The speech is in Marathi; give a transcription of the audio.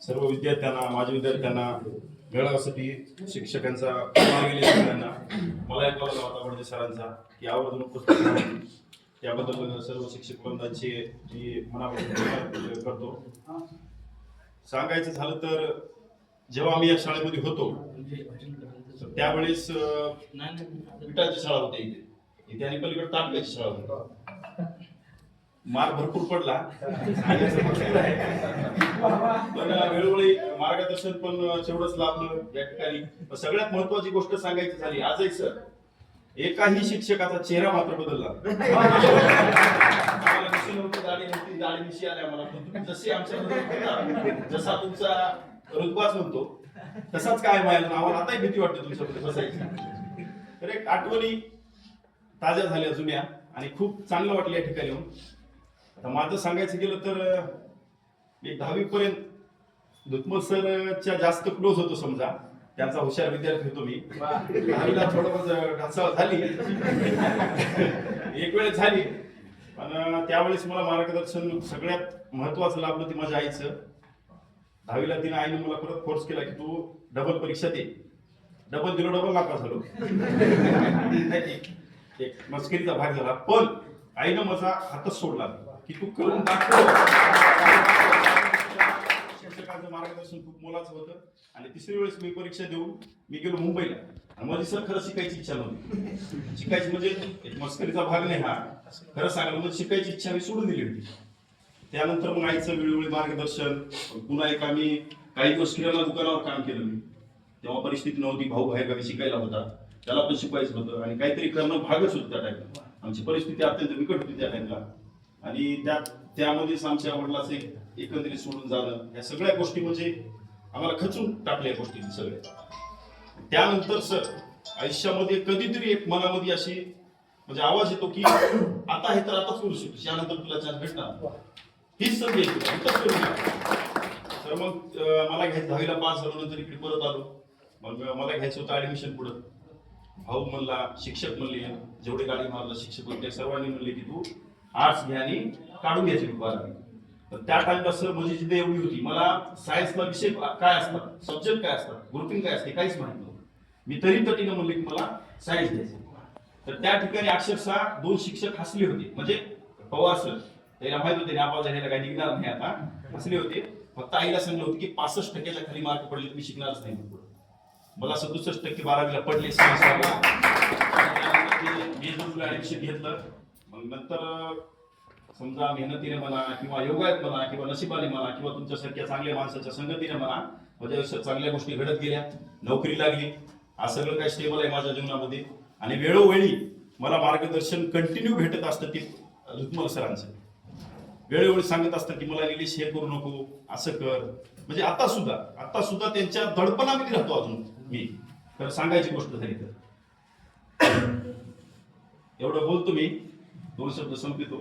सर्व विद्यार्थ्यांना, माझ्या विद्यार्थ्यांना, मेळाव्यासाठी शिक्षकांचा सगळ्यांना मला एक कॉल होता वडदे सरांचा की आवर्जून उपस्थित राहा. त्याबद्दल सर्व शिक्षक वृंदांचे मी मनापासून करतो. सांगायचं झालं तर जेव्हा आम्ही या शाळेमध्ये होतो त्यावेळेस विटाची शाळा होती इथे आणि पलीकडे तांब्याची शाळा होती. मार भरपूर पडला पण वेळोवेळी मार्गदर्शन पण तेवढंच लाभलं या ठिकाणी. सगळ्यात महत्वाची गोष्ट सांगायची झाली, आजही सर एकाही शिक्षकाचा चेहरा मात्र बदलला. दाढी मिशी आल्या मला, तुम्ही जशी आमच्या जसा तुमचा रुतबाच म्हणतो तसाच काय माहिती आम्हाला आताही भीती वाटते तुमच्याकडे बसायची. तर एक आठवणी ताज्या झाल्या जुन्या आणि खूप चांगलं वाटलं या ठिकाणी येऊन. आता माझं सांगायचं गेलं तर मी 10वी पर्यंत दुत्मल सरच्या जास्त क्लोज होतो समजा. त्यांचा हुशार विद्यार्थी होतो मी. 10वीला थोडं ढासळ झाली एक वेळ झाली पण त्यावेळेस मला मार्गदर्शन सगळ्यात महत्वाचं लाभलं ते माझ्या आईचं. 10वीला तिने आईने मला परत फोर्स केला की तू डबल परीक्षा दे. डबल दिलो, डबल नापास झालो. एक मस्करीचा भाग झाला पण आईनं माझा हातच सोडला की तू करून दाखव. शिक्षकांचं मार्गदर्शन खूप मोलाचं होतं. आणि तिसरी वेळेस मी परीक्षा देऊन मी गेलो मुंबईला. माझी सर खरं शिकायची इच्छा नव्हती. शिकायची म्हणजे एक मस्करीचा भाग नाही हा, खरं सांगायला म्हणजे शिकायची इच्छा मी सोडून दिली होती. त्यानंतर मग आईचं वेळोवेळी मार्गदर्शन. पुन्हा एक आम्ही काही दिवस किराणा दुकानावर काम केलं मी. तेव्हा परिस्थिती नव्हती, भाऊ बाहेरगावी शिकायला होता, त्याला पण शिकवायचं होतं आणि काहीतरी करणं भागच होतं त्या टाइमला. आमची परिस्थिती अत्यंत बिकट होती त्या टाइमला आणि त्यामध्येच आमच्या वडिलांचं एकंदरीत सोडून जाणं, या सगळ्या गोष्टी म्हणजे आम्हाला खचून टाकल्या गोष्टी सगळ्या. त्यानंतर सर आयुष्यामध्ये कधीतरी एक मनामध्ये अशी म्हणजे आवाज येतो की आता हे तर आताच करू शकतो, यानंतर तुला चान्स भेटणार, हीच संधी येते. तर मग मला घ्यायचं 10वीला पास झालो, नंतर इकडे परत आलो. मग मला घ्यायचं होतं ऍडमिशन पुढं. भाऊ म्हणला, शिक्षक म्हणले, जेवढे गाडी मारला शिक्षक होते सर्वांनी म्हणले की तू आर्ट्स घ्या आणि काढून घ्यायची 12वी. तर त्या टाइमला सर माझी जिद्द एवढी होती, मला सायन्सला विषय काय असतात, सब्जेक्ट काय असतात, ग्रुपिंग काय असते काहीच माहित नव्हतं. मी तरी तटीनं म्हणले की मला सायन्स घ्यायचं. तर त्या ठिकाणी अक्षरशः 2 शिक्षक हसले होते. म्हणजे पवार सर, त्याला माहित होते नापास झालेला काही निघणार नाही आता, हसले होते. फक्त आईला सांगितलं होतं की 65% खाली मार्क पडले तुम्ही शिकणारच नाही पुढे. मला 67% 12वीला पडले सायन्सला. ऍडमिशन घेतलं. मग नंतर समजा मेहनतीने म्हणा किंवा योगात म्हणा किंवा नशिबाने म्हणा किंवा तुमच्यासारख्या चांगल्या माणसाच्या संगतीने म्हणा माझ्या आयुष्यात चांगल्या गोष्टी घडत गेल्या. नोकरी लागली. आज सगळं काही स्टेबल आहे माझ्या जीवनामध्ये. आणि वेळोवेळी मला मार्गदर्शन कंटिन्यू भेटत असतं ते दुत्मल सरांचं. वेळोवेळी सांगत असतात की मला निलेश हे करू नको, असं कर. म्हणजे आता सुद्धा त्यांच्या दडपणामध्ये राहतो अजून मी. तर सांगायची गोष्ट झाली तर एवढं बोलतो मी. 2 शब्द संपवितो.